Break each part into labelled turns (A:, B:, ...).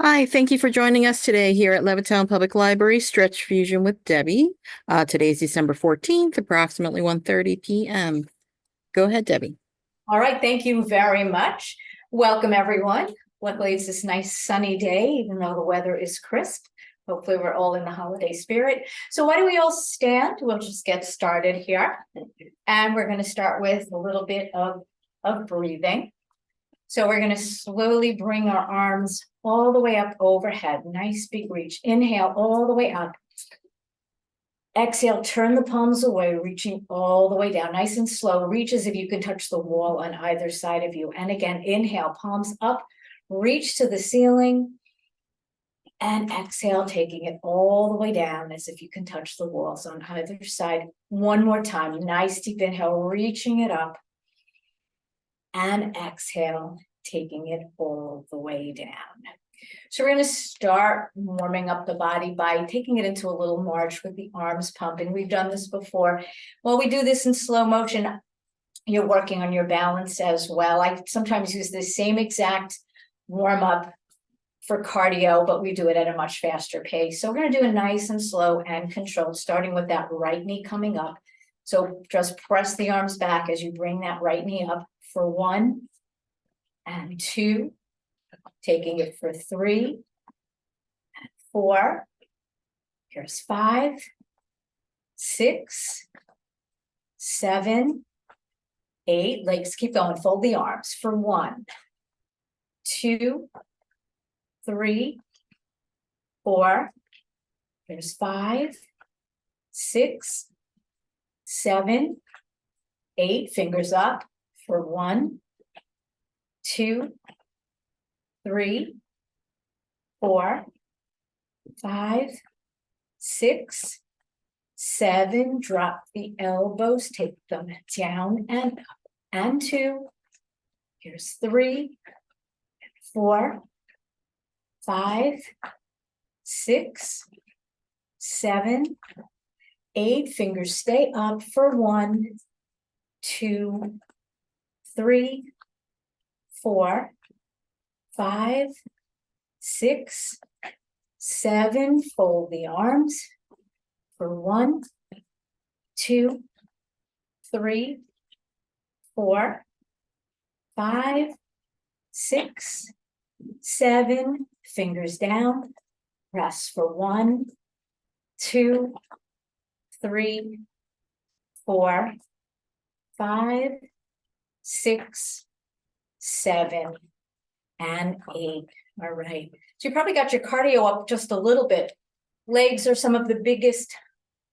A: Hi, thank you for joining us today here at Levittown Public Library, Stretch Fusion with Debbie. Today's December 14th, approximately 1:30 p.m. Go ahead, Debbie.
B: All right, thank you very much. Welcome, everyone. Luckily, it's this nice sunny day, even though the weather is crisp. Hopefully, we're all in the holiday spirit. So why don't we all stand? We'll just get started here. And we're going to start with a little bit of breathing. So we're going to slowly bring our arms all the way up overhead. Nice big reach. Inhale all the way up. Exhale, turn the palms away, reaching all the way down. Nice and slow. Reach as if you can touch the wall on either side of you. And again, inhale, palms up, reach to the ceiling. And exhale, taking it all the way down as if you can touch the walls on either side. One more time. Nice deep inhale, reaching it up. And exhale, taking it all the way down. So we're going to start warming up the body by taking it into a little march with the arms pumping. We've done this before. While we do this in slow motion, you're working on your balance as well. I sometimes use the same exact warm up for cardio, but we do it at a much faster pace. So we're going to do it nice and slow and controlled, starting with that right knee coming up. So just press the arms back as you bring that right knee up for 1 and 2. Taking it for 3 and 4. Here's 5, 6, 7, 8. Legs keep going. Fold the arms for 1, 2, 3, 4. Here's 5, 6, 7, 8. Fingers up for 1, 2, 3, 4, 5, 6, 7. Drop the elbows, take them down and up. And 2. Here's 3, 4, 5, 6, 7, 8. Fingers stay up for 1, 2, 3, 4, 5, 6, 7. Fold the arms for 1, 2, 3, 4, 5, 6, 7. Fingers down. Rest for 1, 2, 3, 4, 5, 6, 7. And 8. All right. So you probably got your cardio up just a little bit. Legs are some of the biggest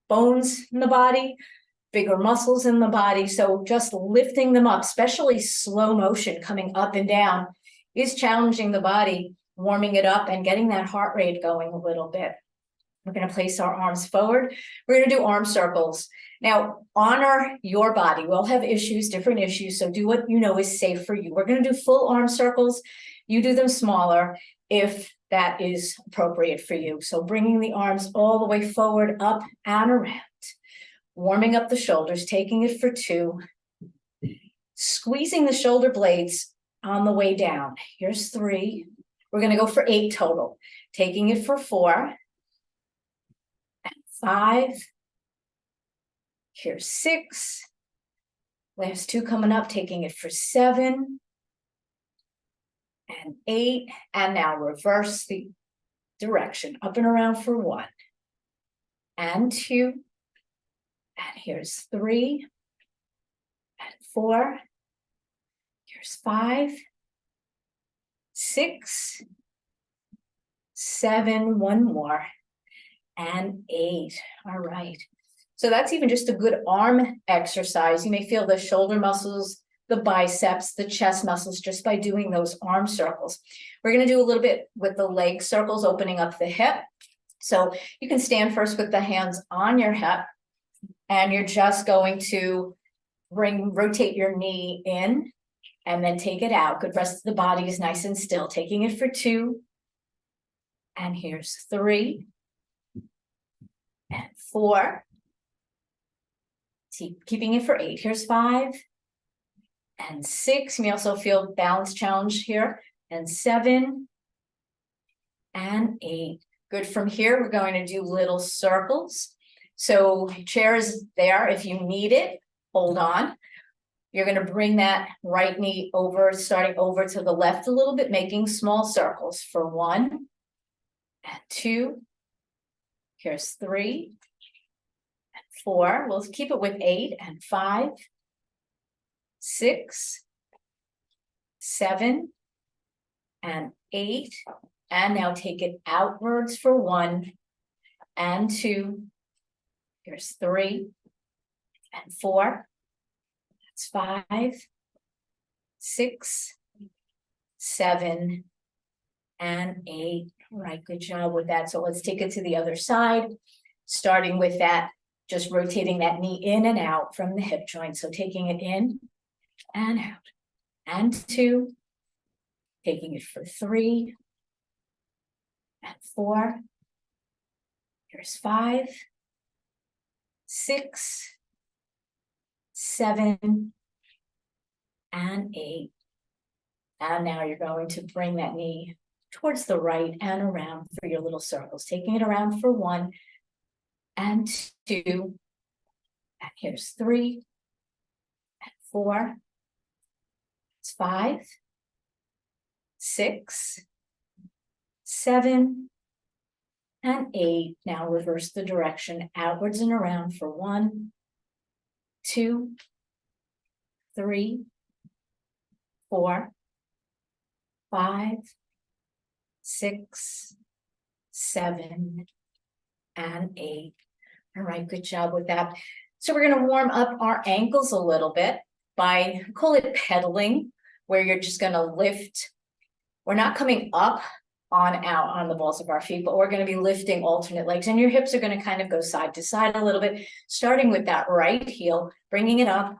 B: bones in the body, bigger muscles in the body. So just lifting them up, especially slow motion coming up and down, is challenging the body, warming it up and getting that heart rate going a little bit. We're going to place our arms forward. We're going to do arm circles. Now, honor your body. We'll have issues, different issues. So do what you know is safe for you. We're going to do full arm circles. You do them smaller if that is appropriate for you. So bringing the arms all the way forward, up and around. Warming up the shoulders, taking it for 2. Squeezing the shoulder blades on the way down. Here's 3. We're going to go for 8 total. Taking it for 4. 5. Here's 6. Last 2 coming up, taking it for 7. And 8. And now reverse the direction, up and around for 1. And 2. And here's 3. And 4. Here's 5. 6. 7. One more. And 8. All right. So that's even just a good arm exercise. You may feel the shoulder muscles, the biceps, the chest muscles just by doing those arm circles. We're going to do a little bit with the leg circles, opening up the hip. So you can stand first with the hands on your hip, and you're just going to rotate your knee in and then take it out. Good. Rest of the body is nice and still. Taking it for 2. And here's 3. And 4. Keeping it for 8. Here's 5. And 6. You may also feel balance challenge here. And 7. and 8. Good. From here, we're going to do little circles. So chair is there if you need it, hold on. You're going to bring that right knee over, starting over to the left a little bit, making small circles for 1 and 2. Here's 3 and 4. We'll keep it with 8 and 5, 6, 7, and 8. And now take it outwards for 1 and 2. Here's 3 and 4. That's 5, 6, 7, and 8. All right, good job with that. So let's take it to the other side, starting with that, just rotating that knee in and out from the hip joint. So taking it in and out, and 2, taking it for 3 and 4. Here's 5, 6, 7, and 8. And now you're going to bring that knee towards the right and around for your little circles, taking it around for 1 and 2. And here's 3 and 4. It's 5, 6, 7, and 8. Now reverse the direction outwards and around for 1, 2, 3, 4, 5, 6, 7, and 8. All right, good job with that. So we're going to warm up our ankles a little bit by, call it pedaling, where you're just going to lift. We're not coming up on out on the balls of our feet, but we're going to be lifting alternate legs, and your hips are going to kind of go side to side a little bit, starting with that right heel, bringing it up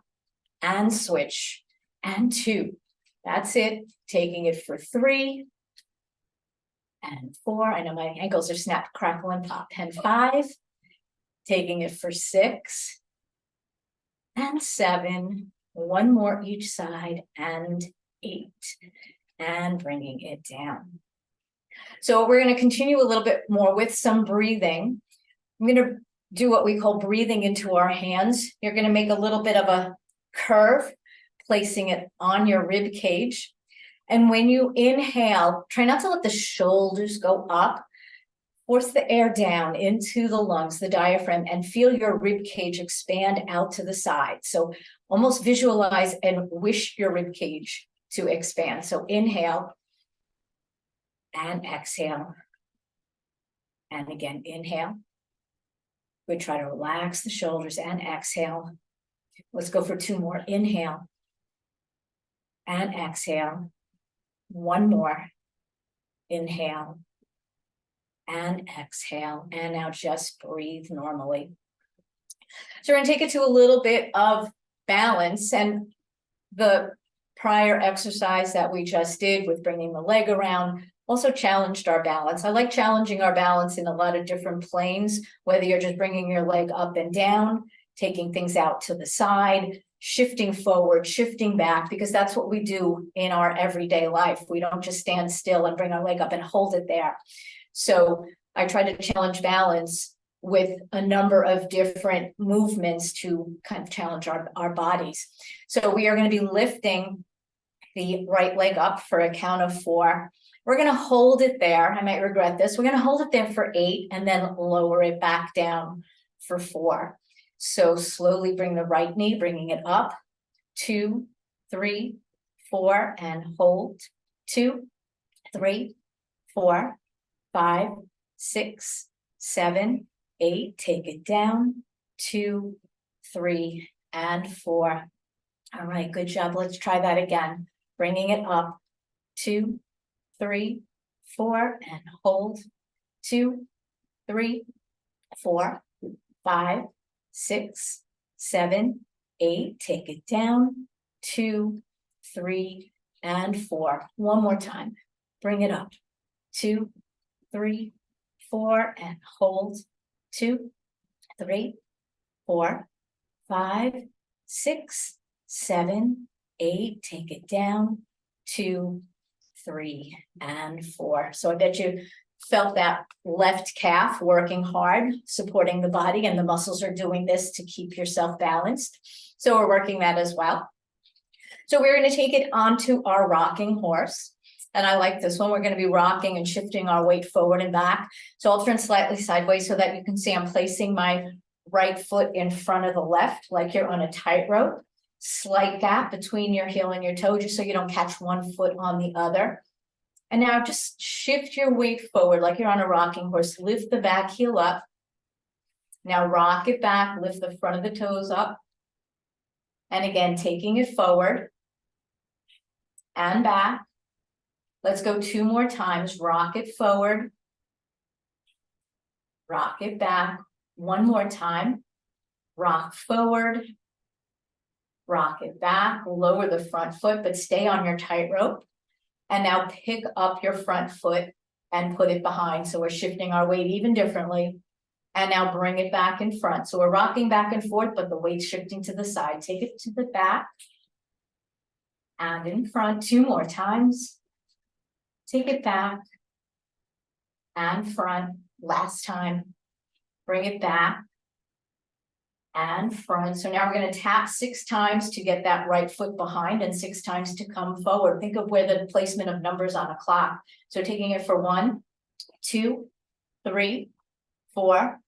B: and switch, and 2. That's it. Taking it for 3 and 4. I know my ankles are snap, crackle, and pop. And 5. Taking it for 6 and 7. One more each side, and 8. And bringing it down. So we're going to continue a little bit more with some breathing. I'm going to do what we call breathing into our hands. You're going to make a little bit of a curve, placing it on your rib cage. And when you inhale, try not to let the shoulders go up. Force the air down into the lungs, the diaphragm, and feel your rib cage expand out to the side. So almost visualize and wish your rib cage to expand. So inhale and exhale. And again, inhale. We try to relax the shoulders and exhale. Let's go for 2 more. Inhale and exhale. 1 more. Inhale and exhale. And now just breathe normally. So we're going to take it to a little bit of balance. And the prior exercise that we just did with bringing the leg around also challenged our balance. I like challenging our balance in a lot of different planes, whether you're just bringing your leg up and down, taking things out to the side, shifting forward, shifting back, because that's what we do in our everyday life. We don't just stand still and bring our leg up and hold it there. So I try to challenge balance with a number of different movements to kind of challenge our bodies. So we are going to be lifting the right leg up for a count of 4. We're going to hold it there. I might regret this. We're going to hold it there for 8 and then lower it back down for 4. So slowly bring the right knee, bringing it up. 2, 3, 4, and hold. 2, 3, 4, 5, 6, 7, 8. Take it down. 2, 3, and 4. All right, good job. Let's try that again. Bringing it up. 2, 3, 4, and hold. 2, 3, 4, 5, 6, 7, 8. Take it down. 2, 3, and 4. One more time. Bring it up. 2, 3, 4, and hold. 2, 3, 4, 5, 6, 7, 8. Take it down. 2, 3, and 4. So I bet you felt that left calf working hard, supporting the body, and the muscles are doing this to keep yourself balanced. So we're working that as well. So we're going to take it onto our rocking horse. And I like this one. We're going to be rocking and shifting our weight forward and back. So I'll turn slightly sideways so that you can see I'm placing my right foot in front of the left, like you're on a tightrope. Slight gap between your heel and your toe, just so you don't catch one foot on the other. And now just shift your weight forward like you're on a rocking horse. Lift the back heel up. Now rock it back, lift the front of the toes up. And again, taking it forward and back. Let's go 2 more times. Rock it forward. Rock it back. 1 more time. Rock forward. Rock it back. Lower the front foot, but stay on your tightrope. And now pick up your front foot and put it behind. So we're shifting our weight even differently. And now bring it back in front. So we're rocking back and forth, but the weight's shifting to the side. Take it to the back. And in front. 2 more times. Take it back. And front. Last time. Bring it back. And front. So now we're going to tap 6 times to get that right foot behind and 6 times to come forward. Think of where the placement of numbers on a clock. So taking it for 1, 2, 3, 4,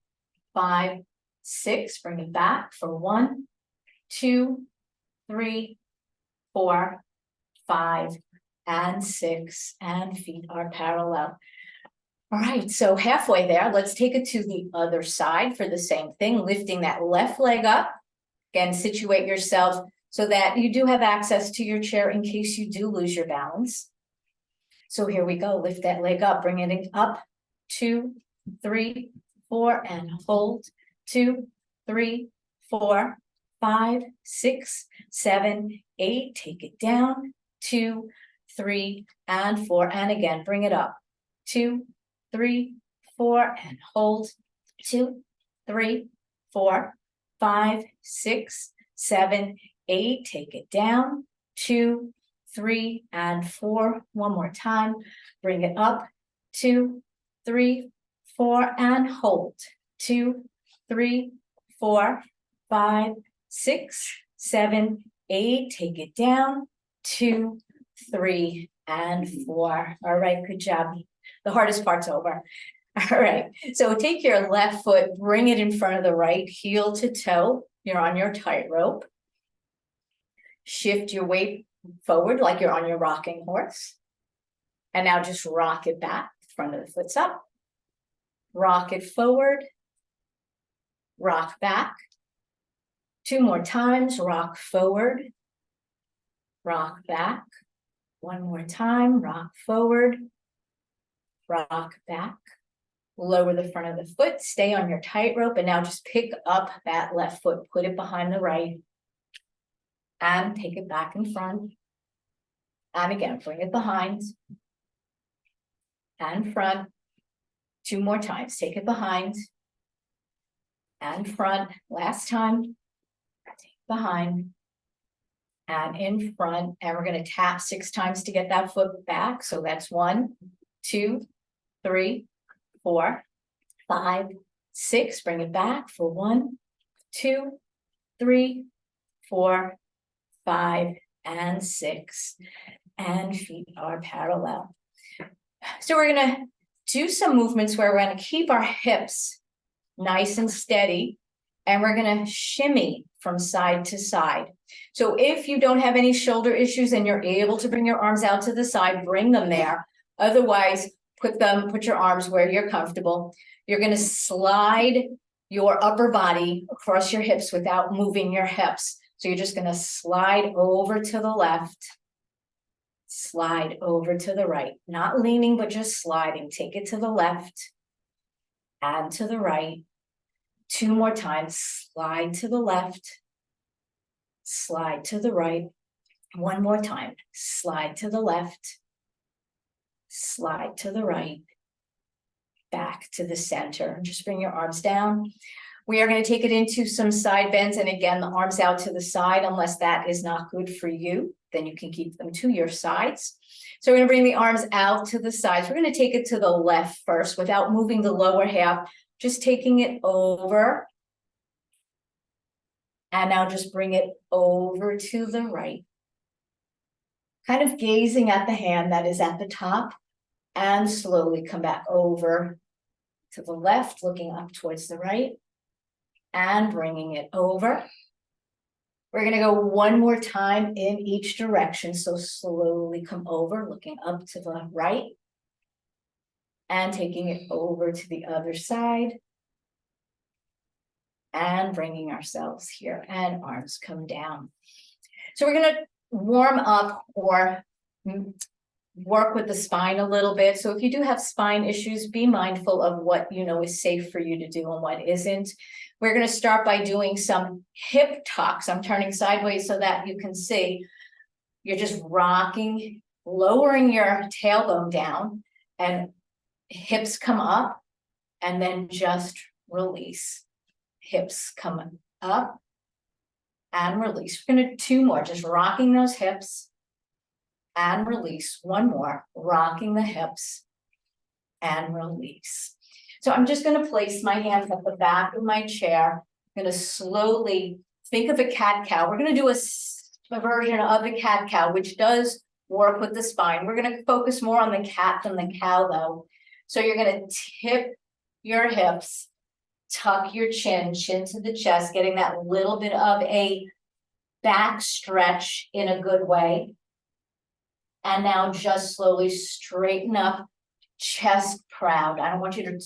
B: 5, 6. Bring it back for 1, 2, 3, 4, 5, and 6. And feet are parallel. All right, so halfway there, let's take it to the other side for the same thing, lifting that left leg up. Again, situate yourself so that you do have access to your chair in case you do lose your balance. So here we go, lift that leg up, bring it up, 2, 3, 4, and hold, 2, 3, 4, 5, 6, 7, 8, take it down, 2, 3, and 4, and again, bring it up, 2, 3, 4, and hold, 2, 3, 4, 5, 6, 7, 8, take it down, 2, 3, and 4, 1 more time, bring it up, 2, 3, 4, and hold, 2, 3, 4, 5, 6, 7, 8, take it down, 2, 3, and 4. All right, good job. The hardest part's over. All right, so take your left foot, bring it in front of the right, heel to toe. You're on your tightrope. Shift your weight forward like you're on your rocking horse. And now just rock it back. Front of the foot's up. Rock it forward. Rock back. 2 more times. Rock forward. Rock back. 1 more time. Rock forward. Rock back. Lower the front of the foot. Stay on your tightrope. And now just pick up that left foot. Put it behind the right. And take it back in front. And again, bring it behind. And front. 2 more times. Take it behind. And front. Last time. Take it behind. And in front. And we're going to tap 6 times to get that foot back. So that's 1, 2, 3, 4, 5, 6. Bring it back for 1, 2, 3, 4, 5, and 6. And feet are parallel. So we're going to do some movements where we're going to keep our hips nice and steady. And we're going to shimmy from side to side. So if you don't have any shoulder issues and you're able to bring your arms out to the side, bring them there. Otherwise, put your arms where you're comfortable. You're going to slide your upper body across your hips without moving your hips. So you're just going to slide over to the left, slide over to the right, not leaning, but just sliding. Take it to the left and to the right. 2 more times. Slide to the left, slide to the right. 1 more time. Slide to the left, slide to the right, back to the center. Just bring your arms down. We are gonna take it into some side bends, and again, the arms out to the side, unless that is not good for you, then you can keep them to your sides. So we're gonna bring the arms out to the sides. We're gonna take it to the left first without moving the lower half, just taking it over. And now just bring it over to the right. Kind of gazing at the hand that is at the top, and slowly come back over to the left, looking up towards the right, and bringing it over. We're gonna go one more time in each direction, so slowly come over, looking up to the right, and taking it over to the other side, and bringing ourselves here, and arms come down. So we're gonna warm up or work with the spine a little bit. So if you do have spine issues, be mindful of what you know is safe for you to do and what isn't. We're going to start by doing some hip tucks. I'm turning sideways so that you can see. You're just rocking, lowering your tailbone down, and hips come up, and then just release. Hips come up and release. We're going to do 2 more, just rocking those hips and release. 1 more, rocking the hips and release. So I'm just going to place my hands at the back of my chair. I'm going to slowly think of a cat-cow. We're going to do a version of the cat-cow, which does work with the spine. We're going to focus more on the cat than the cow, though. So you're going to tip your hips, tuck your chin to the chest, getting that little bit of a back stretch in a good way. And now just slowly straighten up, chest proud. I don't want you to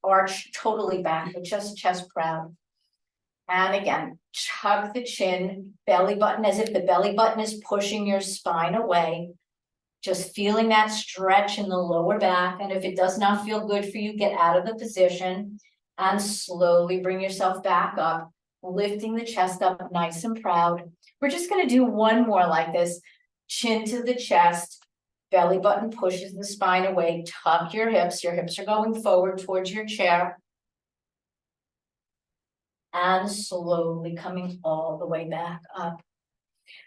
B: arch totally back, but just chest proud. And again, tuck the chin, belly button, as if the belly button is pushing your spine away. Just feeling that stretch in the lower back. And if it does not feel good for you, get out of the position and slowly bring yourself back up, lifting the chest up nice and proud. We're just going to do 1 more like this. Chin to the chest, belly button pushes the spine away, tuck your hips are going forward towards your chair. And slowly coming all the way back up.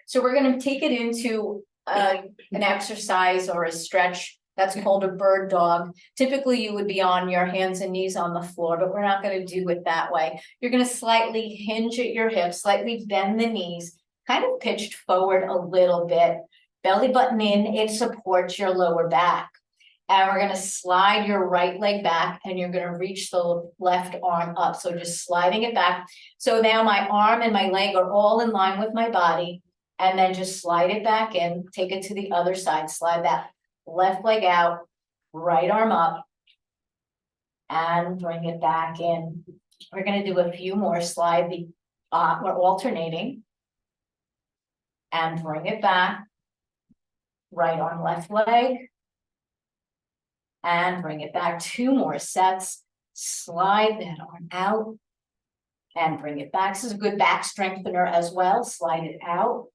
B: So we're going to take it into an exercise or a stretch that's called a bird dog. Typically you would be on your hands and knees on the floor, but we're not going to do it that way. You're going to slightly hinge at your hips, slightly bend the knees, kind of pitched forward a little bit, belly button in, it supports your lower back. And we're going to slide your right leg back, and you're going to reach the left arm up. So just sliding it back. So now my arm and my leg are all in line with my body, and then just slide it back in, take it to the other side, slide that left leg out, right arm up, and bring it back in. We're going to do a few more, slide the, we're alternating, and bring it back, right arm, left leg, and bring it back. 2 more sets, slide that arm out, and bring it back. This is a good back strengthener as well, slide it out.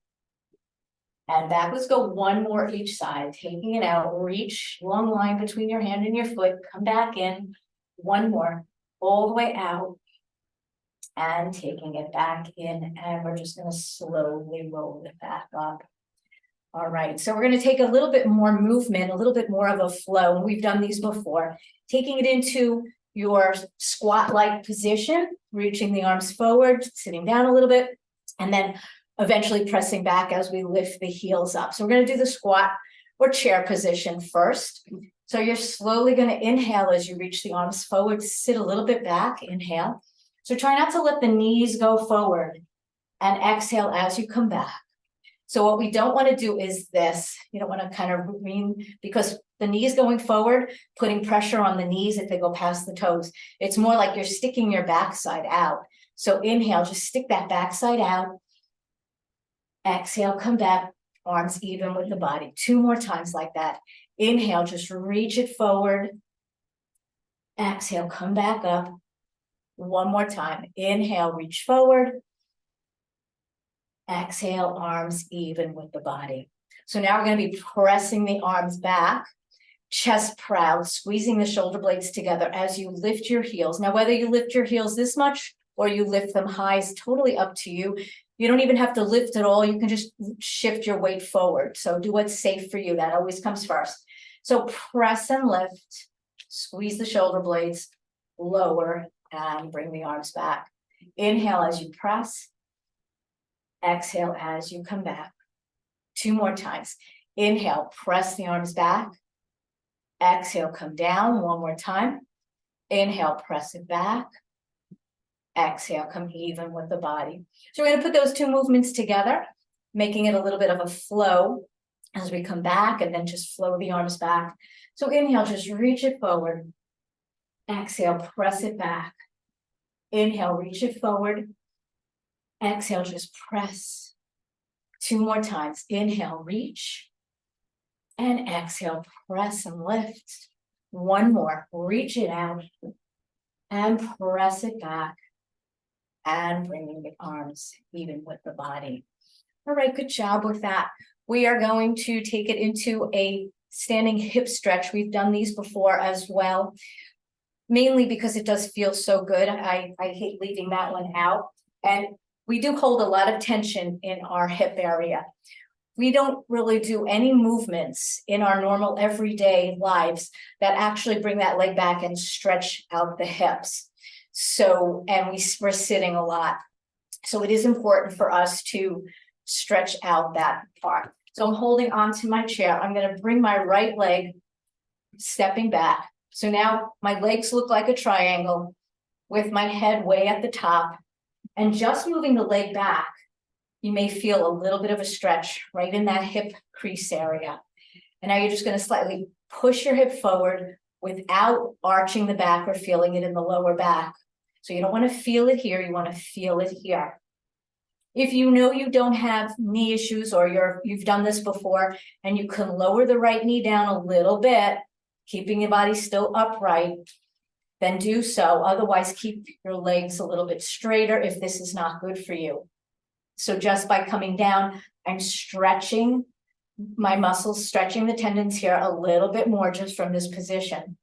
B: And back, let's go 1 more each side, taking it out, reach, long line between your hand and your foot, come back in, 1 more, all the way out, and taking it back in, and we're just gonna slowly roll it back up. All right, so we're gonna take a little bit more movement, a little bit more of a flow, and we've done these before, taking it into your squat-like position, reaching the arms forward, sitting down a little bit, and then eventually pressing back as we lift the heels up. So we're going to do the squat or chair position first. So you're slowly going to inhale as you reach the arms forward, sit a little bit back, inhale. So try not to let the knees go forward, and exhale as you come back. So what we don't want to do is this. You don't want to kind of because the knees going forward, putting pressure on the knees if they go past the toes. It's more like you're sticking your backside out. So inhale, just stick that backside out. Exhale, come back, arms even with the body. 2 more times like that. Inhale, just reach it forward. Exhale, come back up. 1 more time. Inhale, reach forward. Exhale, arms even with the body. So now we're going to be pressing the arms back, chest proud, squeezing the shoulder blades together as you lift your heels. Now, whether you lift your heels this much or you lift them high, is totally up to you. You don't even have to lift at all. You can just shift your weight forward. So do what's safe for you. That always comes first. So press and lift, squeeze the shoulder blades, lower, and bring the arms back. Inhale as you press. Exhale as you come back. 2 more times. Inhale, press the arms back. Exhale, come down. 1 more time. Inhale, press it back. Exhale, come even with the body. So we're going to put those 2 movements together, making it a little bit of a flow as we come back, and then just flow the arms back. So inhale, just reach it forward. Exhale, press it back. Inhale, reach it forward. Exhale, just press. 2 more times. Inhale, reach. And exhale, press and lift. 1 more. Reach it out. And press it back. And bringing the arms even with the body. All right, good job with that. We are going to take it into a standing hip stretch. We've done these before as well, mainly because it does feel so good. I hate leaving that one out. And we do hold a lot of tension in our hip area. We don't really do any movements in our normal everyday lives that actually bring that leg back and stretch out the hips. So, and we're sitting a lot. So it is important for us to stretch out that part. So I'm holding on to my chair. I'm going to bring my right leg stepping back. So now my legs look like a triangle with my head way at the top, and just moving the leg back, you may feel a little bit of a stretch right in that hip crease area. And now you're just going to slightly push your hip forward without arching the back or feeling it in the lower back. So you don't want to feel it here. You want to feel it here. If you know you don't have knee issues, or you've done this before and you can lower the right knee down a little bit, keeping your body still upright, then do so. Otherwise, keep your legs a little bit straighter if this is not good for you. So just by coming down, I'm stretching my muscles, stretching the tendons here a little bit more just from this position.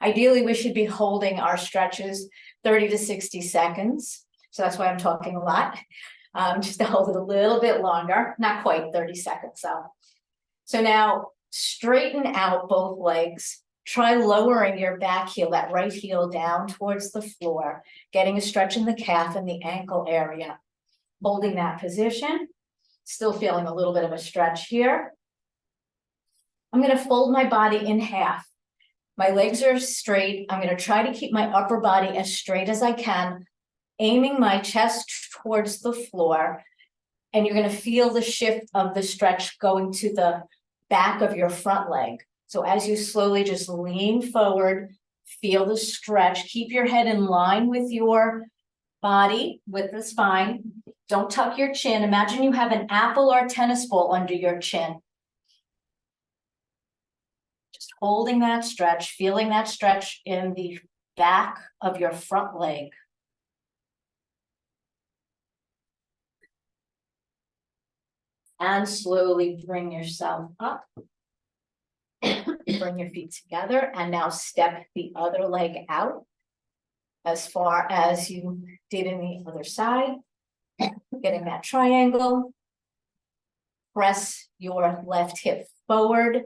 B: Ideally, we should be holding our stretches 30 to 60 seconds. So that's why I'm talking a lot, just to hold it a little bit longer, not quite 30 seconds though. So now straighten out both legs. Try lowering your back heel, that right heel, down towards the floor, getting a stretch in the calf and the ankle area. Holding that position, still feeling a little bit of a stretch here. I'm going to fold my body in half. My legs are straight. I'm going to try to keep my upper body as straight as I can, aiming my chest towards the floor. And you're going to feel the shift of the stretch going to the back of your front leg. So as you slowly just lean forward, feel the stretch. Keep your head in line with your body, with the spine. Don't tuck your chin. Imagine you have an apple or a tennis ball under your chin. Just holding that stretch, feeling that stretch in the back of your front leg. And slowly bring yourself up. Bring your feet together, and now step the other leg out as far as you did in the other side. Getting that triangle. Press your left hip forward,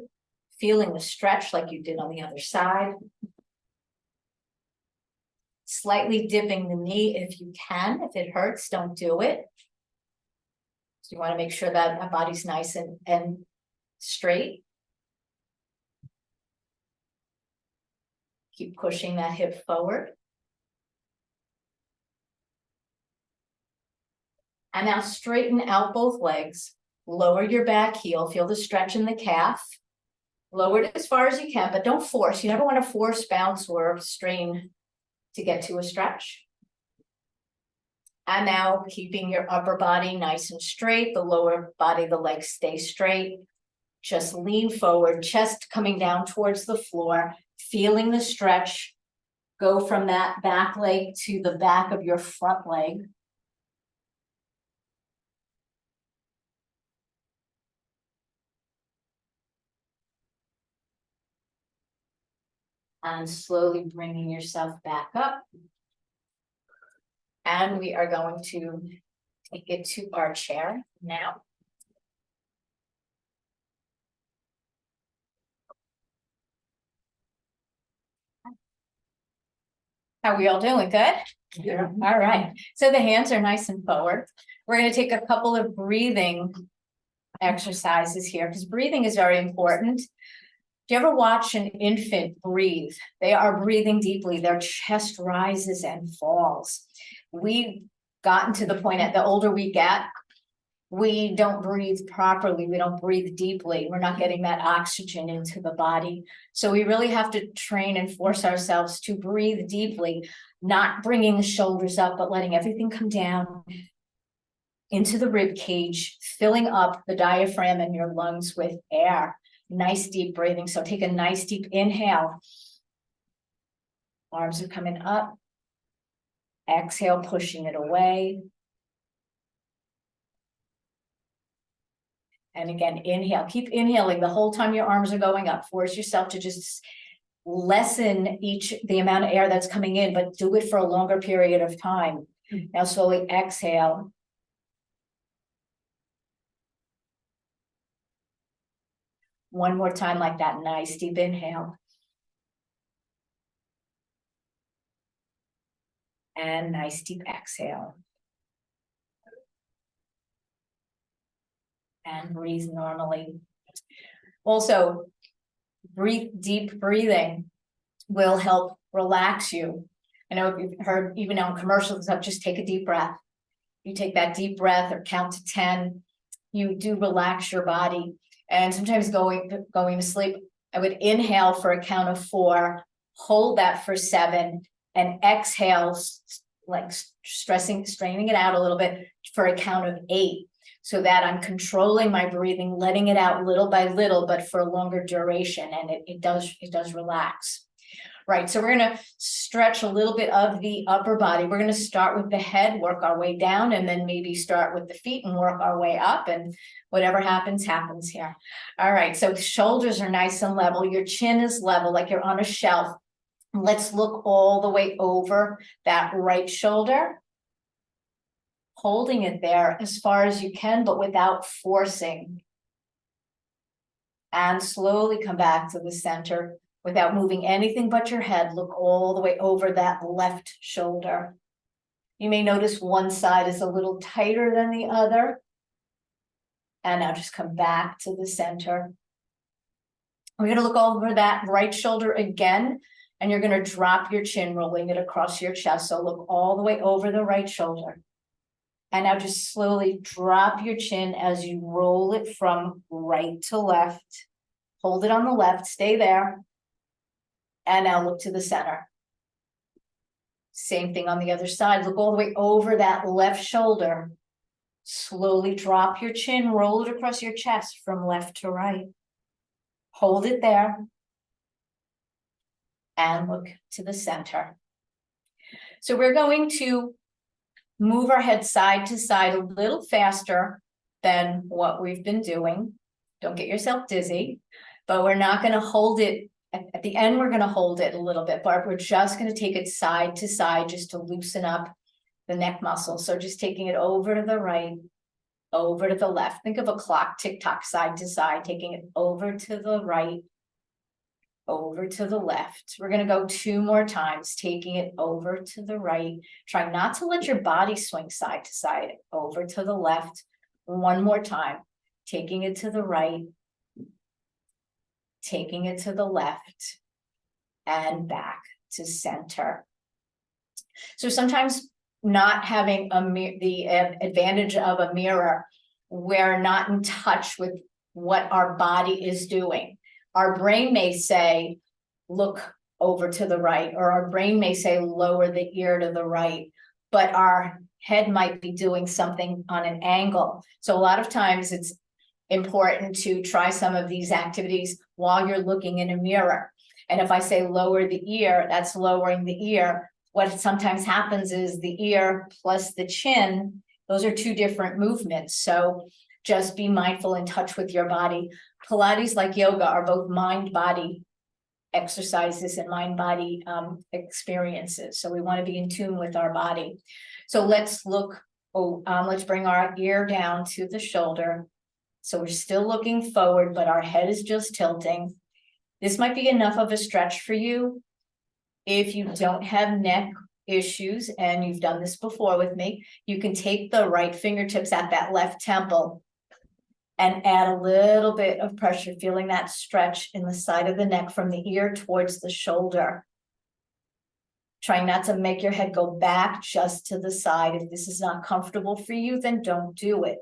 B: feeling the stretch like you did on the other side. Slightly dipping the knee if you can. If it hurts, don't do it. So you want to make sure that our body's nice and straight. Keep pushing that hip forward. And now straighten out both legs. Lower your back heel. Feel the stretch in the calf. Lower it as far as you can, but don't force. You never want to force, bounce, or strain to get to a stretch. And now keeping your upper body nice and straight, the lower body, the legs stay straight. Just lean forward, chest coming down towards the floor, feeling the stretch. Go from that back leg to the back of your front leg. And slowly bringing yourself back up. And we are going to take it to our chair now. How we all doing? Good?
C: Yeah.
B: All right, so the hands are nice and forward. We're gonna take a couple of breathing exercises here, because breathing is very important. Do you ever watch an infant breathe? They are breathing deeply, their chest rises and falls. We've gotten to the point that the older we get, we don't breathe properly, we don't breathe deeply, we're not getting that oxygen into the body. So we really have to train and force ourselves to breathe deeply, not bringing the shoulders up, but letting everything come down into the rib cage, filling up the diaphragm and your lungs with air. Nice deep breathing. So take a nice deep inhale. Arms are coming up. Exhale, pushing it away. And again, inhale. Keep inhaling the whole time your arms are going up. Force yourself to just lessen the amount of air that's coming in, but do it for a longer period of time. Now slowly exhale. One more time like that. Nice deep inhale. And nice deep exhale. And breathe normally. Also, deep breathing will help relax you. I know you've heard even on commercials of just take a deep breath. You take that deep breath or count to 10, you do relax your body. And sometimes going to sleep, I would inhale for a count of 4, hold that for 7, and exhale, like straining it out a little bit for a count of 8. So that I'm controlling my breathing, letting it out little by little, but for a longer duration, and it does relax. Right, so we're gonna stretch a little bit of the upper body. We're gonna start with the head, work our way down, and then maybe start with the feet and work our way up, and whatever happens, happens here. All right, so the shoulders are nice and level. Your chin is level, like you're on a shelf. Let's look all the way over that right shoulder. Holding it there as far as you can, but without forcing. And slowly come back to the center without moving anything but your head. Look all the way over that left shoulder. You may notice one side is a little tighter than the other. And now just come back to the center. We're going to look over that right shoulder again, and you're going to drop your chin, rolling it across your chest. So look all the way over the right shoulder. And now just slowly drop your chin as you roll it from right to left. Hold it on the left, stay there. And now look to the center. Same thing on the other side. Look all the way over that left shoulder. Slowly drop your chin, roll it across your chest from left to right. Hold it there. And look to the center. So we're going to move our head side to side a little faster than what we've been doing. Don't get yourself dizzy, but we're not going to hold it. At the end, we're going to hold it a little bit, but we're just going to take it side to side just to loosen up the neck muscle. So just taking it over to the right, over to the left. Think of a clock, tick-tock, side to side, taking it over to the right, over to the left. We're going to go 2 more times, taking it over to the right. Try not to let your body swing side to side, over to the left. 1 more time, taking it to the right, taking it to the left, and back to center. So sometimes not having the advantage of a mirror, we're not in touch with what our body is doing. Our brain may say, look over to the right, or our brain may say, lower the ear to the right, but our head might be doing something on an angle. So a lot of times it's important to try some of these activities while you're looking in a mirror. And if I say lower the ear, that's lowering the ear. What sometimes happens is the ear plus the chin, those are 2 different movements. So just be mindful, in touch with your body. Pilates, like yoga, are both mind-body exercises and mind-body experiences. So we want to be in tune with our body. So let's look, let's bring our ear down to the shoulder. So we're still looking forward, but our head is just tilting. This might be enough of a stretch for you. If you don't have neck issues, and you've done this before with me, you can take the right fingertips at that left temple and add a little bit of pressure, feeling that stretch in the side of the neck from the ear towards the shoulder. Trying not to make your head go back, just to the side. If this is not comfortable for you, then don't do it.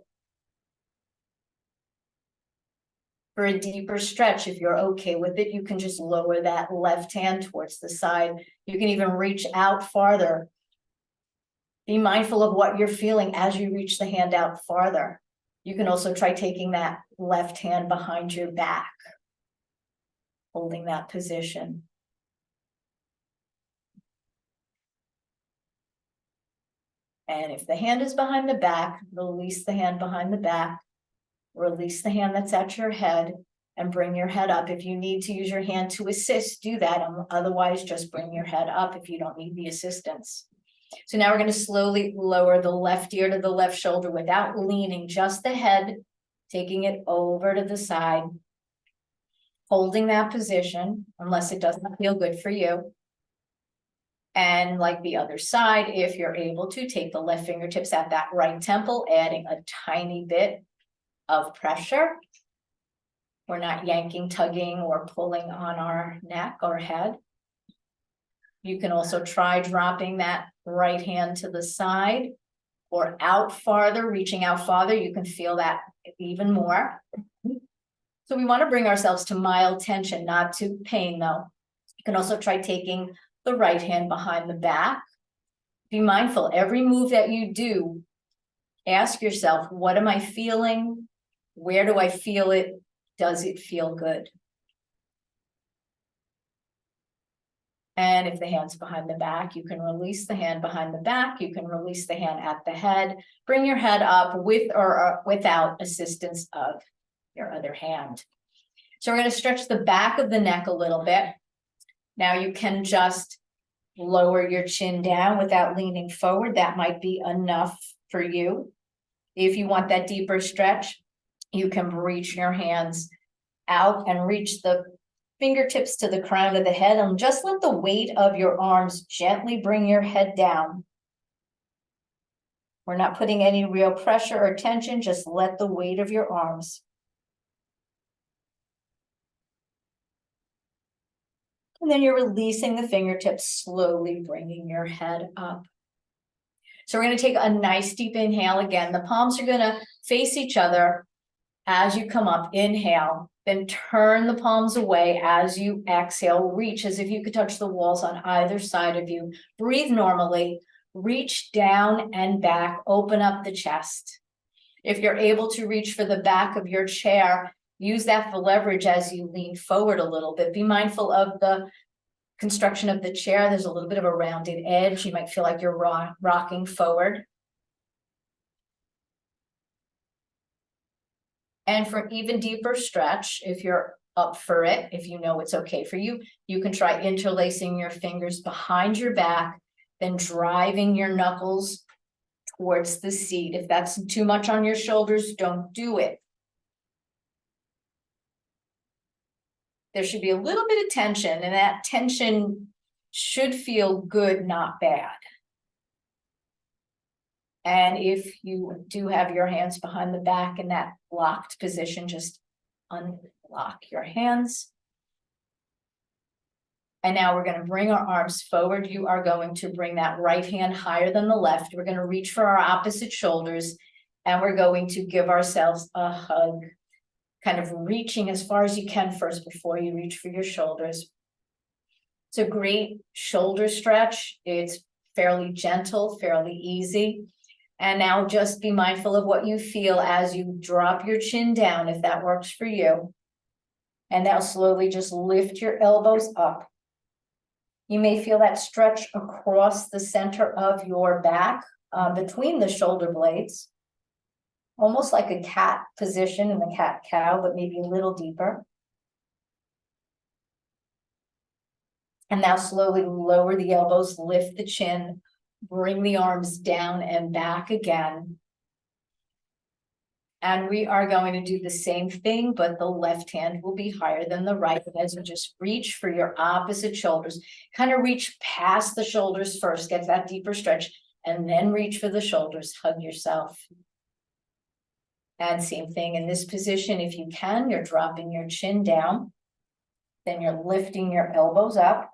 B: For a deeper stretch, if you're okay with it, you can just lower that left hand towards the side. You can even reach out farther. Be mindful of what you're feeling as you reach the hand out farther. You can also try taking that left hand behind your back, holding that position. And if the hand is behind the back, release the hand behind the back. Release the hand that's at your head and bring your head up. If you need to use your hand to assist, do that. Otherwise, just bring your head up if you don't need the assistance. So now we're going to slowly lower the left ear to the left shoulder without leaning, just the head, taking it over to the side, holding that position, unless it doesn't feel good for you. And like the other side, if you're able to, take the left fingertips at that right temple, adding a tiny bit of pressure. We're not yanking, tugging, or pulling on our neck or head. You can also try dropping that right hand to the side or out farther, reaching out farther. You can feel that even more. So we want to bring ourselves to mild tension, not to pain though. You can also try taking the right hand behind the back. Be mindful, every move that you do, ask yourself, what am I feeling? Where do I feel it? Does it feel good? And if the hand's behind the back, you can release the hand behind the back. You can release the hand at the head. Bring your head up with or without assistance of your other hand. So we're going to stretch the back of the neck a little bit. Now you can just lower your chin down without leaning forward. That might be enough for you. If you want that deeper stretch, you can reach your hands out and reach the fingertips to the crown of the head, and just let the weight of your arms gently bring your head down. We're not putting any real pressure or tension, just let the weight of your arms. And then you're releasing the fingertips, slowly bringing your head up. So we're going to take a nice deep inhale again. The palms are going to face each other as you come up. Inhale, then turn the palms away as you exhale. Reach as if you could touch the walls on either side of you. Breathe normally. Reach down and back. Open up the chest. If you're able to reach for the back of your chair, use that for leverage as you lean forward a little bit. Be mindful of the construction of the chair. There's a little bit of a rounded edge. You might feel like you're rocking forward. And for even deeper stretch, if you're up for it, if you know it's okay for you, you can try interlacing your fingers behind your back, then driving your knuckles towards the seat. If that's too much on your shoulders, don't do it. There should be a little bit of tension, and that tension should feel good, not bad. And if you do have your hands behind the back in that locked position, just unlock your hands. And now we're going to bring our arms forward. You are going to bring that right hand higher than the left. We're going to reach for our opposite shoulders, and we're going to give ourselves a hug, kind of reaching as far as you can first before you reach for your shoulders. It's a great shoulder stretch. It's fairly gentle, fairly easy. And now just be mindful of what you feel as you drop your chin down, if that works for you. And now slowly just lift your elbows up. You may feel that stretch across the center of your back, between the shoulder blades, almost like a cat position in the cat-cow, but maybe a little deeper. And now slowly lower the elbows, lift the chin, Bring the arms down and back again. And we are going to do the same thing, but the left hand will be higher than the right as you just reach for your opposite shoulders. Kind of reach past the shoulders first, get that deeper stretch, and then reach for the shoulders, hug yourself. And same thing in this position, if you can, you're dropping your chin down, then you're lifting your elbows up.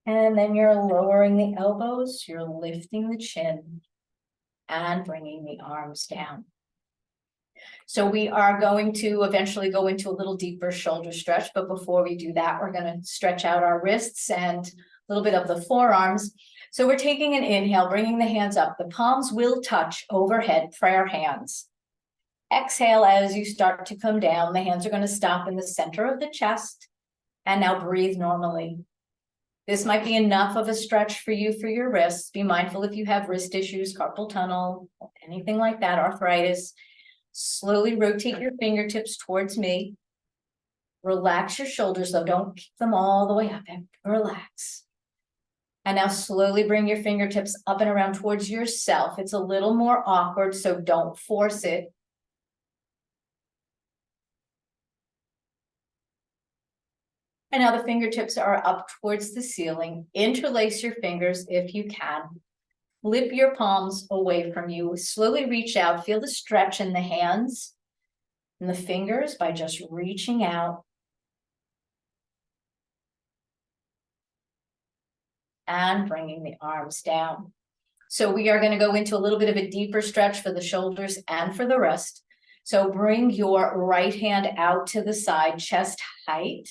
B: And then you're lowering the elbows, you're lifting the chin and bringing the arms down. So we are going to eventually go into a little deeper shoulder stretch, but before we do that, we're going to stretch out our wrists and a little bit of the forearms. So we're taking an inhale, bringing the hands up. The palms will touch overhead, prayer hands. Exhale as you start to come down. The hands are going to stop in the center of the chest. And now breathe normally. This might be enough of a stretch for you for your wrists. Be mindful if you have wrist issues, carpal tunnel, anything like that, arthritis. Slowly rotate your fingertips towards me. Relax your shoulders, though. Don't keep them all the way up. And relax. And now slowly bring your fingertips up and around towards yourself. It's a little more awkward, so don't force it. And now the fingertips are up towards the ceiling. Interlace your fingers if you can. Flip your palms away from you. Slowly reach out. Feel the stretch in the hands and the fingers by just reaching out. And bringing the arms down. So we are going to go into a little bit of a deeper stretch for the shoulders and for the wrist. So bring your right hand out to the side, chest height.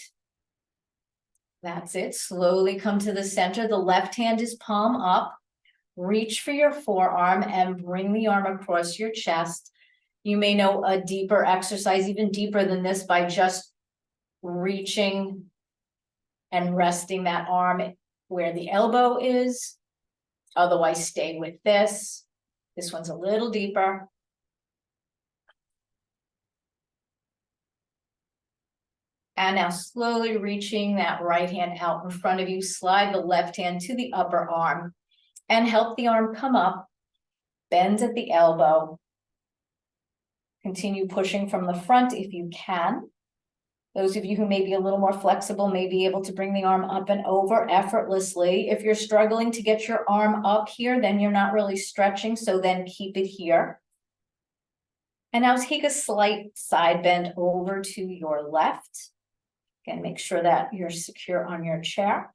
B: That's it. Slowly come to the center. The left hand is palm up. Reach for your forearm and bring the arm across your chest. You may know a deeper exercise, even deeper than this, by just reaching and resting that arm where the elbow is. Otherwise, stay with this. This one's a little deeper. And now slowly reaching that right hand out in front of you, slide the left hand to the upper arm and help the arm come up, bend at the elbow. Continue pushing from the front if you can. Those of you who may be a little more flexible may be able to bring the arm up and over effortlessly. If you're struggling to get your arm up here, then you're not really stretching, so then keep it here. And now take a slight side bend over to your left. Again, make sure that you're secure on your chair.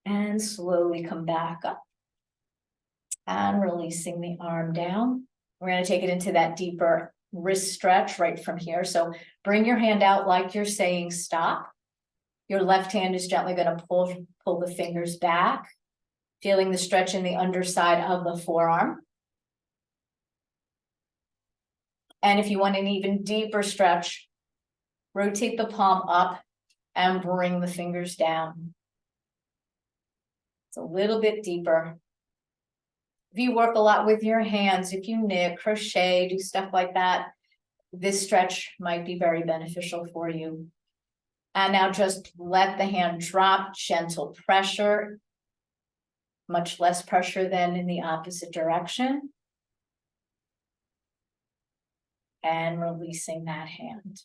B: And slowly come back up. And releasing the arm down. We're going to take it into that deeper wrist stretch right from here. So bring your hand out like you're saying stop. Your left hand is gently going to pull the fingers back, feeling the stretch in the underside of the forearm. And if you want an even deeper stretch, rotate the palm up and bring the fingers down. It's a little bit deeper. If you work a lot with your hands, if you knit, crochet, do stuff like that, this stretch might be very beneficial for you. And now just let the hand drop, gentle pressure, much less pressure than in the opposite direction. And releasing that hand.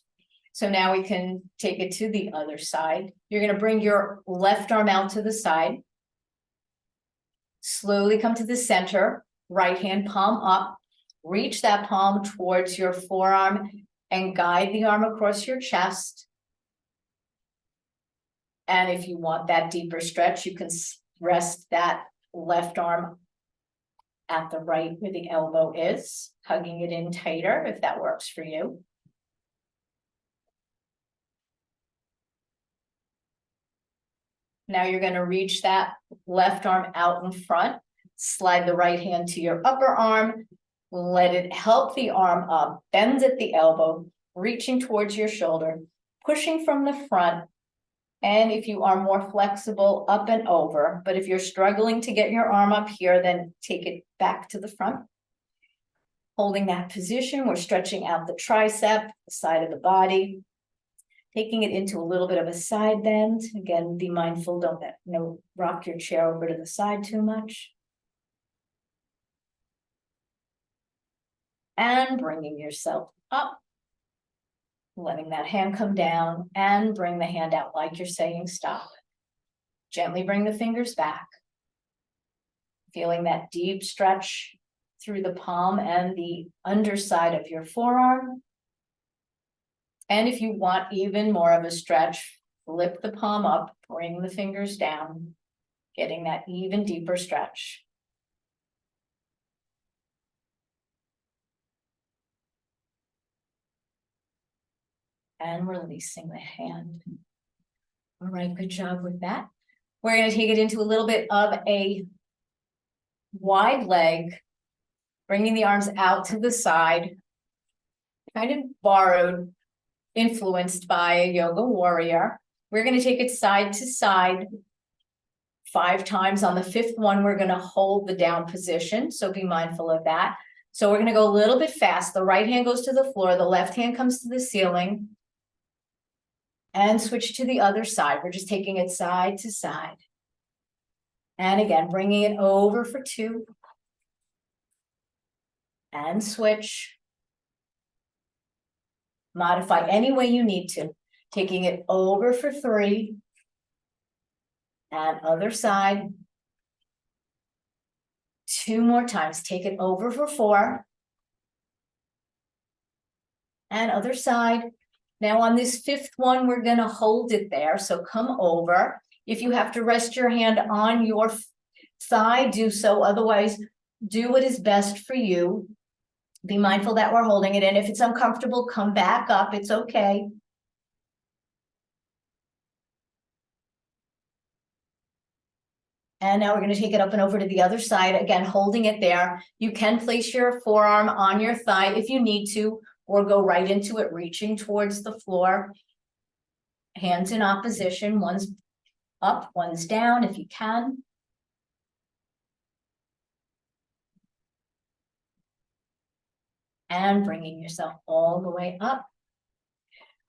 B: So now we can take it to the other side. You're going to bring your left arm out to the side. Slowly come to the center, right hand palm up. Reach that palm towards your forearm and guide the arm across your chest. And if you want that deeper stretch, you can rest that left arm at the right where the elbow is, hugging it in tighter if that works for you. Now you're going to reach that left arm out in front, slide the right hand to your upper arm, let it help the arm up, bend at the elbow, reaching towards your shoulder, pushing from the front. And if you are more flexible, up and over. But if you're struggling to get your arm up here, then take it back to the front. Holding that position, we're stretching out the tricep, the side of the body. Taking it into a little bit of a side bend. Again, be mindful, don't rock your chair over to the side too much. And bringing yourself up. Letting that hand come down and bring the hand out like you're saying stop. Gently bring the fingers back. Feeling that deep stretch through the palm and the underside of your forearm. And if you want even more of a stretch, flip the palm up, bring the fingers down, getting that even deeper stretch. And releasing the hand. All right, good job with that. We're going to take it into a little bit of a wide leg, bringing the arms out to the side, kind of borrowed, influenced by a yoga warrior. We're going to take it side to side 5 times. On the 5th one, we're going to hold the down position. So be mindful of that. So we're going to go a little bit fast. The right hand goes to the floor. The left hand comes to the ceiling. And switch to the other side. We're just taking it side to side. And again, bringing it over for 2. And switch. Modify any way you need to. Taking it over for 3. And other side. 2 more times. Take it over for 4. And other side. Now on this 5th one, we're going to hold it there. So come over. If you have to rest your hand on your thigh, do so. Otherwise, do what is best for you. Be mindful that we're holding it in. If it's uncomfortable, come back up. It's okay. And now we're going to take it up and over to the other side. Again, holding it there. You can place your forearm on your thigh if you need to, or go right into it, reaching towards the floor. Hands in opposition, one's up, one's down if you can. And bringing yourself all the way up.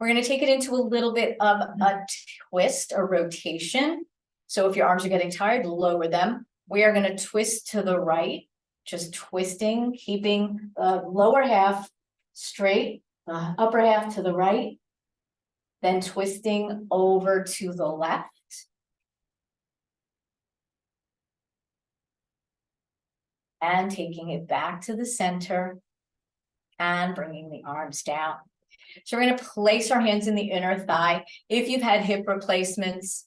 B: We're going to take it into a little bit of a twist, a rotation. So if your arms are getting tired, lower them. We are going to twist to the right, just twisting, keeping the lower half straight, the upper half to the right, then twisting over to the left. And taking it back to the center and bringing the arms down. So we're going to place our hands in the inner thigh. If you've had hip replacements,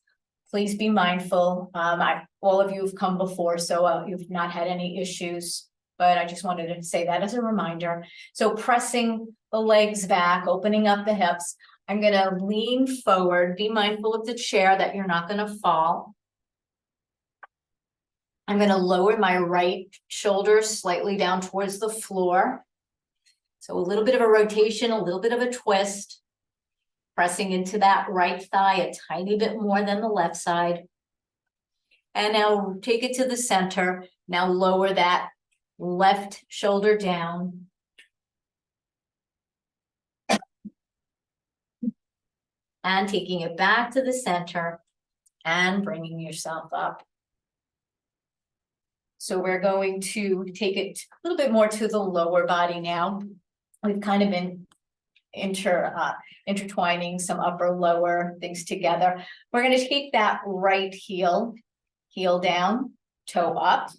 B: please be mindful. All of you have come before, so you've not had any issues, but I just wanted to say that as a reminder. So pressing the legs back, opening up the hips. I'm going to lean forward. Be mindful of the chair that you're not going to fall. I'm going to lower my right shoulder slightly down towards the floor. So a little bit of a rotation, a little bit of a twist. Pressing into that right thigh a tiny bit more than the left side. And now take it to the center. Now lower that left shoulder down. And taking it back to the center and bringing yourself up. So we're going to take it a little bit more to the lower body now. We've kind of been intertwining some upper lower things together. We're going to take that right heel down, toe up.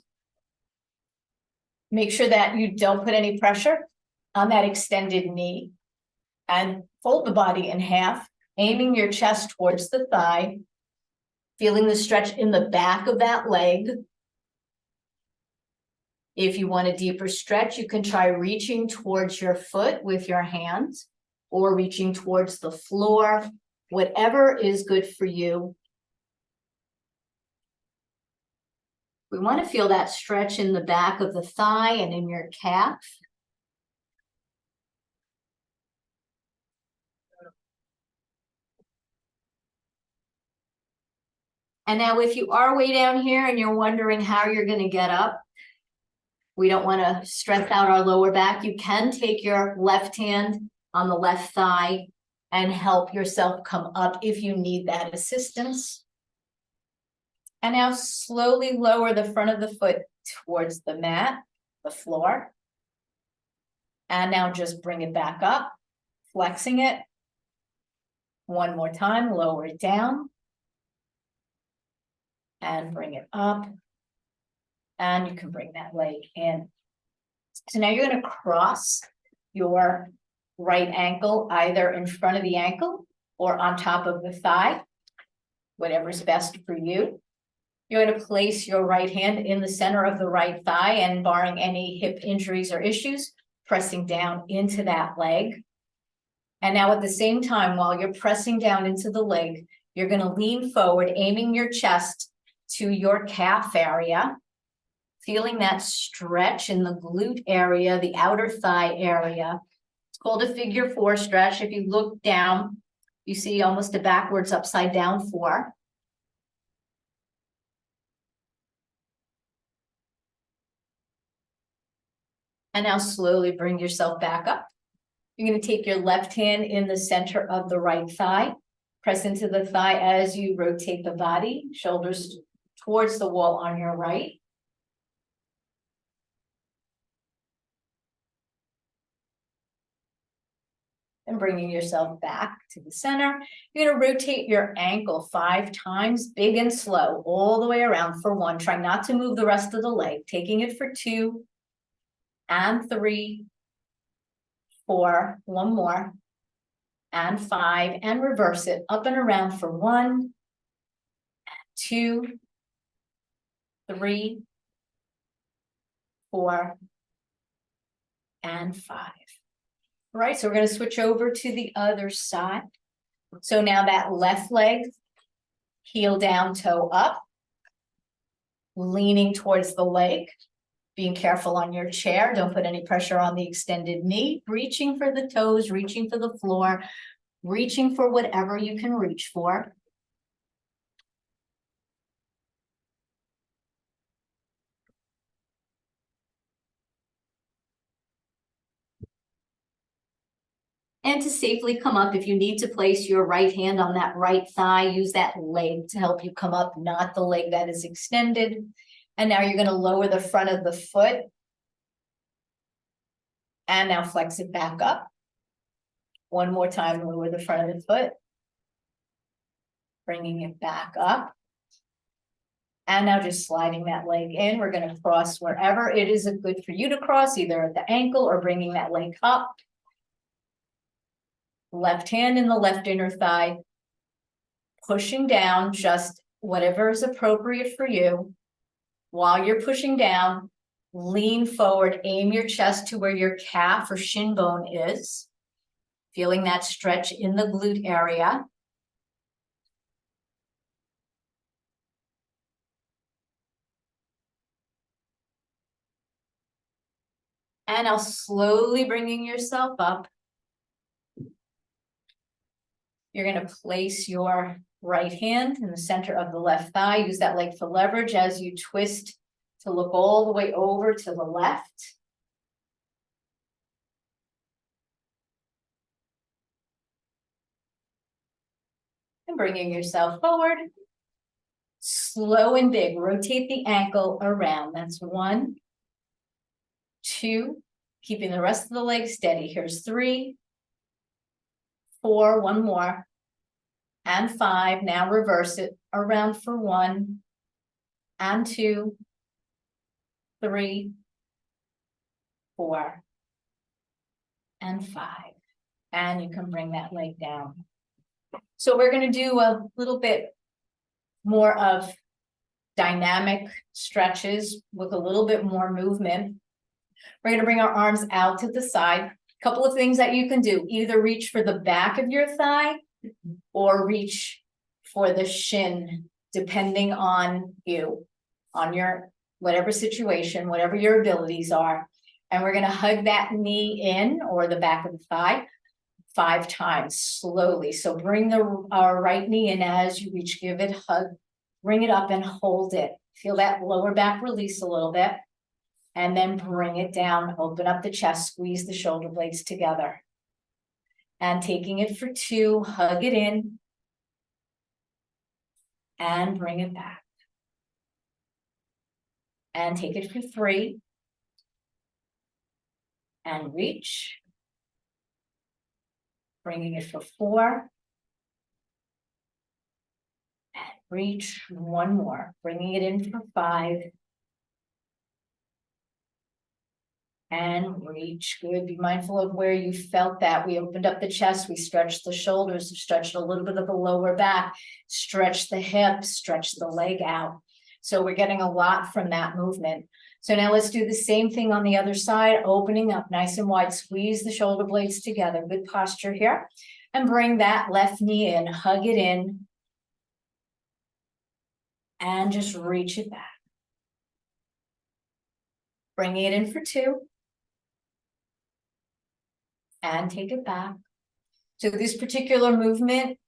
B: Make sure that you don't put any pressure on that extended knee, and fold the body in half, aiming your chest towards the thigh, feeling the stretch in the back of that leg. If you want a deeper stretch, you can try reaching towards your foot with your hands or reaching towards the floor, whatever is good for you. We want to feel that stretch in the back of the thigh and in your calf. And now if you are way down here and you're wondering how you're going to get up, we don't want to stress out our lower back. You can take your left hand on the left thigh and help yourself come up if you need that assistance. And now slowly lower the front of the foot towards the mat, the floor. And now just bring it back up, flexing it. One more time, lower it down. And bring it up. And you can bring that leg in. So now you're going to cross your right ankle either in front of the ankle or on top of the thigh, whatever's best for you. You're going to place your right hand in the center of the right thigh and barring any hip injuries or issues, pressing down into that leg. And now at the same time, while you're pressing down into the leg, you're going to lean forward, aiming your chest to your calf area, feeling that stretch in the glute area, the outer thigh area. It's called a figure 4 stretch. If you look down, you see almost a backwards upside down 4. And now slowly bring yourself back up. You're going to take your left hand in the center of the right thigh, press into the thigh as you rotate the body, shoulders towards the wall on your right. And bringing yourself back to the center. You're going to rotate your ankle 5 times, big and slow, all the way around for 1. Try not to move the rest of the leg, taking it for 2 and 3, 4, 1 more, and 5, and reverse it up and around for 1, 2, 3, 4, and 5. All right, so we're going to switch over to the other side. So now that left leg, heel down, toe up, leaning towards the leg, being careful on your chair. Don't put any pressure on the extended knee, reaching for the toes, reaching for the floor, reaching for whatever you can reach for. And to safely come up, if you need to place your right hand on that right thigh, use that leg to help you come up, not the leg that is extended. And now you're going to lower the front of the foot. And now flex it back up. One more time, lower the front of the foot. Bringing it back up. And now just sliding that leg in. We're going to cross wherever it is good for you to cross, either at the ankle or bringing that leg up. Left hand in the left inner thigh. Pushing down just whatever is appropriate for you. While you're pushing down, lean forward, aim your chest to where your calf or shin bone is. Feeling that stretch in the glute area. And now slowly bringing yourself up. You're going to place your right hand in the center of the left thigh. Use that leg for leverage as you twist to look all the way over to the left. And bringing yourself forward. Slow and big. Rotate the ankle around. That's 1, 2. Keeping the rest of the leg steady. Here's 3, 4, 1 more. And 5. Now reverse it around for 1, and 2, 3, 4, and 5. And you can bring that leg down. So we're going to do a little bit more of dynamic stretches with a little bit more movement. We're going to bring our arms out to the side. A couple of things that you can do. Either reach for the back of your thigh or reach for the shin, depending on you, on your whatever situation, whatever your abilities are. And we're going to hug that knee in, or the back of the thigh, 5 times slowly. So bring our right knee in as you reach, give it a hug, bring it up and hold it. Feel that lower back release a little bit. And then bring it down, open up the chest, squeeze the shoulder blades together. And taking it for 2, hug it in. And bring it back. And take it for 3. And reach. Bringing it for 4. And reach. 1 more. Bringing it in for 5. And reach. Good. Be mindful of where you felt that. We opened up the chest. We stretched the shoulders, stretched a little bit of the lower back, stretch the hips, stretch the leg out. So we're getting a lot from that movement. So now let's do the same thing on the other side, opening up nice and wide. Squeeze the shoulder blades together. Good posture here. And bring that left knee in, hug it in. And just reach it back. Bringing it in for 2. And take it back. So this particular movement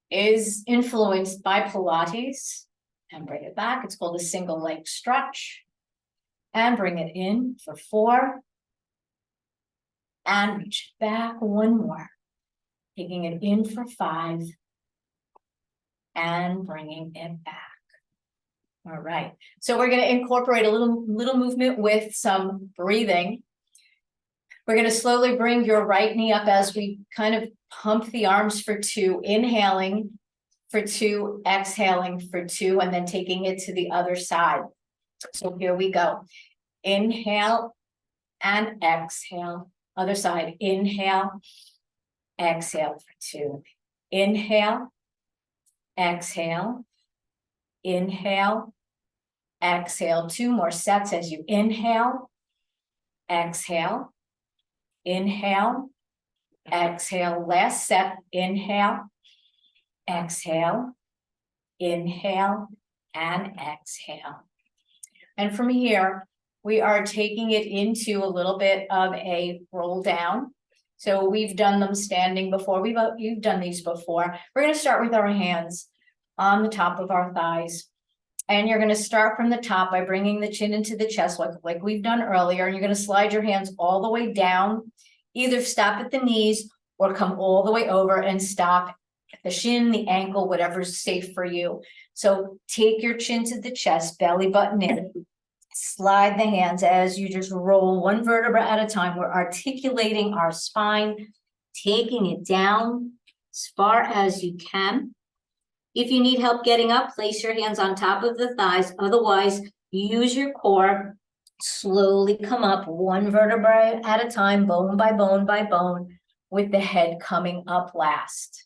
B: is influenced by Pilates. And bring it back. It's called a single leg stretch. And bring it in for 4. And reach it back. 1 more. Taking it in for 5. And bringing it back. All right. So we're going to incorporate a little movement with some breathing. We're going to slowly bring your right knee up as we kind of pump the arms for 2, inhaling for 2, exhaling for 2, and then taking it to the other side. So here we go. Inhale and exhale. Other side. Inhale, exhale for 2. Inhale, exhale, inhale, exhale. 2 more sets as you inhale, exhale, inhale, exhale. Last set. Inhale, exhale, inhale, and exhale. And from here, we are taking it into a little bit of a roll down. So we've done them standing before. You've done these before. We're going to start with our hands on the top of our thighs. And you're going to start from the top by bringing the chin into the chest like we've done earlier. And you're going to slide your hands all the way down. Either stop at the knees or come all the way over and stop at the shin, the ankle, whatever's safe for you. So take your chin to the chest, belly button in. Slide the hands as you just roll 1 vertebra at a time. We're articulating our spine, taking it down as far as you can. If you need help getting up, place your hands on top of the thighs. Otherwise, use your core. Slowly come up 1 vertebra at a time, bone by bone by bone, with the head coming up last.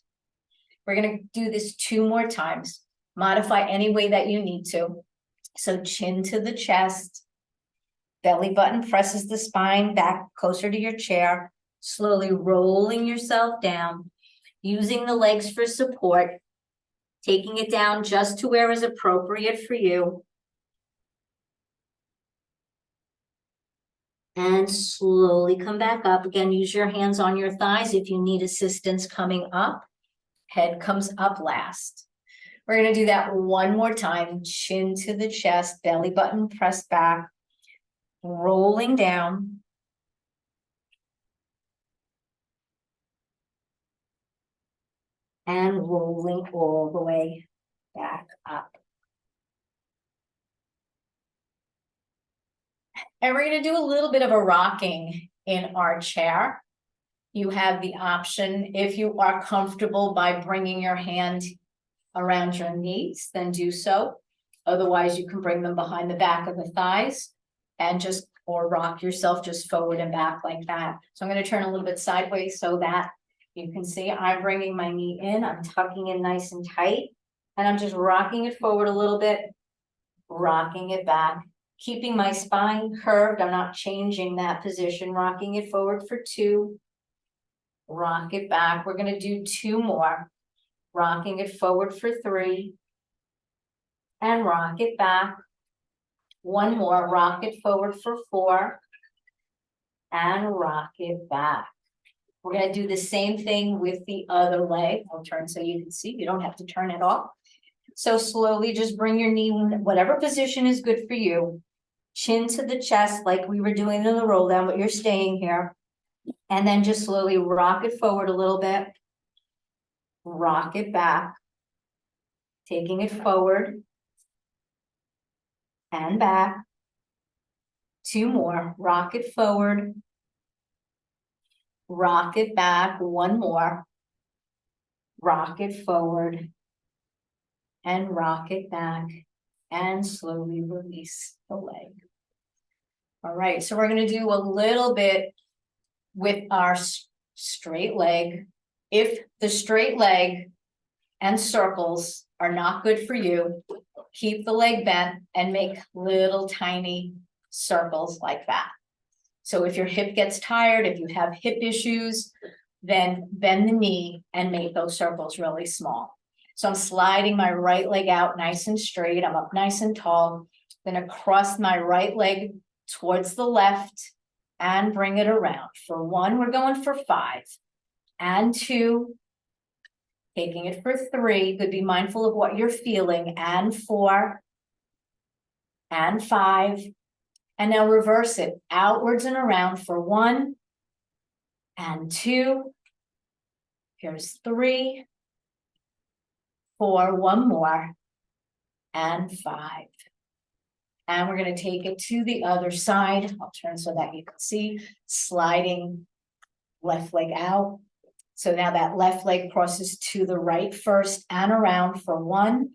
B: We're going to do this 2 more times. Modify any way that you need to. So chin to the chest, belly button presses the spine back closer to your chair, slowly rolling yourself down, using the legs for support, taking it down just to where is appropriate for you. And slowly come back up. Again, use your hands on your thighs if you need assistance coming up. Head comes up last. We're going to do that 1 more time. Chin to the chest, belly button pressed back, rolling down. And rolling all the way back up. And we're going to do a little bit of a rocking in our chair. You have the option, if you are comfortable, by bringing your hand around your knees, then do so. Otherwise, you can bring them behind the back of the thighs and or rock yourself just forward and back like that. So I'm going to turn a little bit sideways so that you can see I'm bringing my knee in, I'm tucking in nice and tight, and I'm just rocking it forward a little bit, rocking it back, keeping my spine curved. I'm not changing that position, rocking it forward for 2, rock it back. We're going to do 2 more. Rocking it forward for 3, and rock it back. 1 more, rock it forward for 4, and rock it back. We're going to do the same thing with the other leg. I'll turn so you can see. You don't have to turn it off. So slowly just bring your knee, whatever position is good for you. Chin to the chest like we were doing in the roll down, but you're staying here. And then just slowly rock it forward a little bit. Rock it back. Taking it forward. And back. 2 more, rock it forward. Rock it back, 1 more. Rock it forward. And rock it back. And slowly release the leg. All right, so we're gonna do a little bit with our straight leg. If the straight leg and circles are not good for you, keep the leg bent and make little tiny circles like that. So if your hip gets tired, if you have hip issues, then bend the knee and make those circles really small. So I'm sliding my right leg out nice and straight. I'm up nice and tall. Then across my right leg towards the left and bring it around. For 1, we're going for 5 and 2. Taking it for 3, but be mindful of what you're feeling, and 4 and 5. And now reverse it outwards and around for 1 and 2. Here's 3, 4, 1 more, and 5. And we're going to take it to the other side. I'll turn so that you can see, sliding left leg out. So now that left leg crosses to the right first and around for 1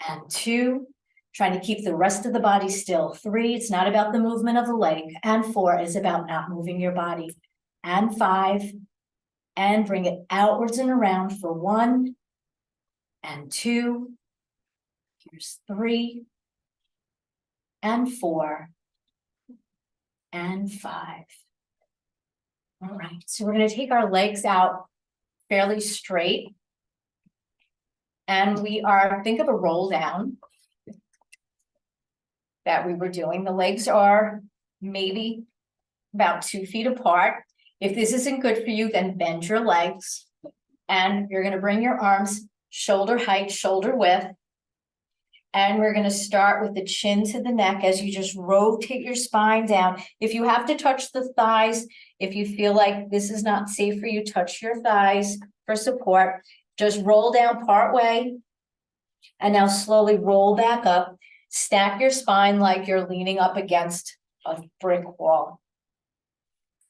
B: and 2. Trying to keep the rest of the body still. 3, it's not about the movement of the leg. And 4 is about not moving your body. And 5, and bring it outwards and around for 1 and 2. Here's 3 and 4 and 5. All right, so we're going to take our legs out fairly straight. And we are, think of a roll down that we were doing. The legs are maybe about 2 feet apart. If this isn't good for you, then bend your legs. And you're going to bring your arms shoulder height, shoulder width. And we're going to start with the chin to the neck as you just rotate your spine down. If you have to touch the thighs, if you feel like this is not safe for you, touch your thighs for support. Just roll down part way. And now slowly roll back up. Stack your spine like you're leaning up against a brick wall.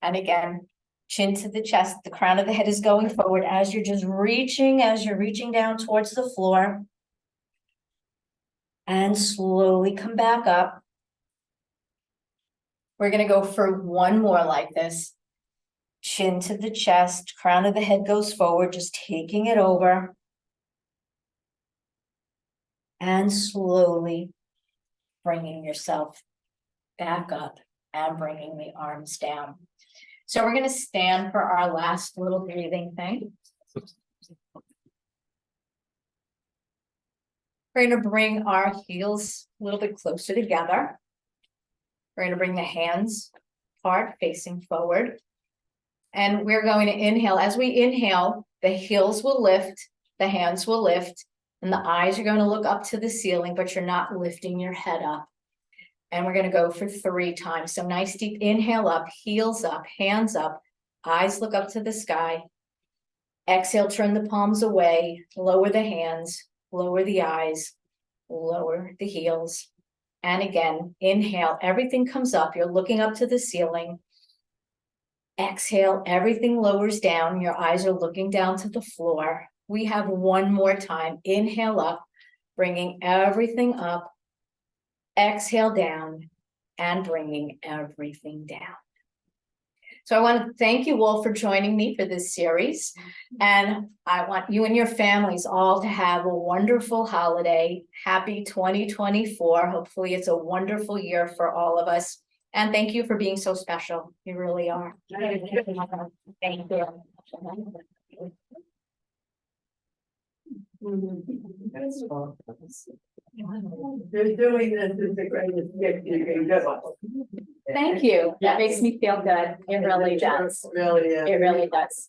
B: And again, chin to the chest, the crown of the head is going forward as you're just reaching, as you're reaching down towards the floor. And slowly come back up. We're going to go for 1 more like this. Chin to the chest, crown of the head goes forward, just taking it over. And slowly bringing yourself back up and bringing the arms down. So we're going to stand for our last little breathing thing. We're going to bring our heels a little bit closer together. We're going to bring the hands apart, facing forward. And we're going to inhale. As we inhale, the heels will lift, the hands will lift, and the eyes are going to look up to the ceiling, but you're not lifting your head up. And we're going to go for 3 times. So nice deep inhale up, heels up, hands up, eyes look up to the sky. Exhale, turn the palms away, lower the hands, lower the eyes, lower the heels. And again, inhale, everything comes up. You're looking up to the ceiling. Exhale, everything lowers down. Your eyes are looking down to the floor. We have 1 more time. Inhale up, bringing everything up. Exhale down and bringing everything down. So I want to thank you all for joining me for this series. And I want you and your families all to have a wonderful holiday. Happy 2024. Hopefully it's a wonderful year for all of us. And thank you for being so special. You really are. Thank you.
C: You're doing this is the greatest gift you can give us.
B: Thank you. That makes me feel good. It really does.
C: Really is.
B: It really does.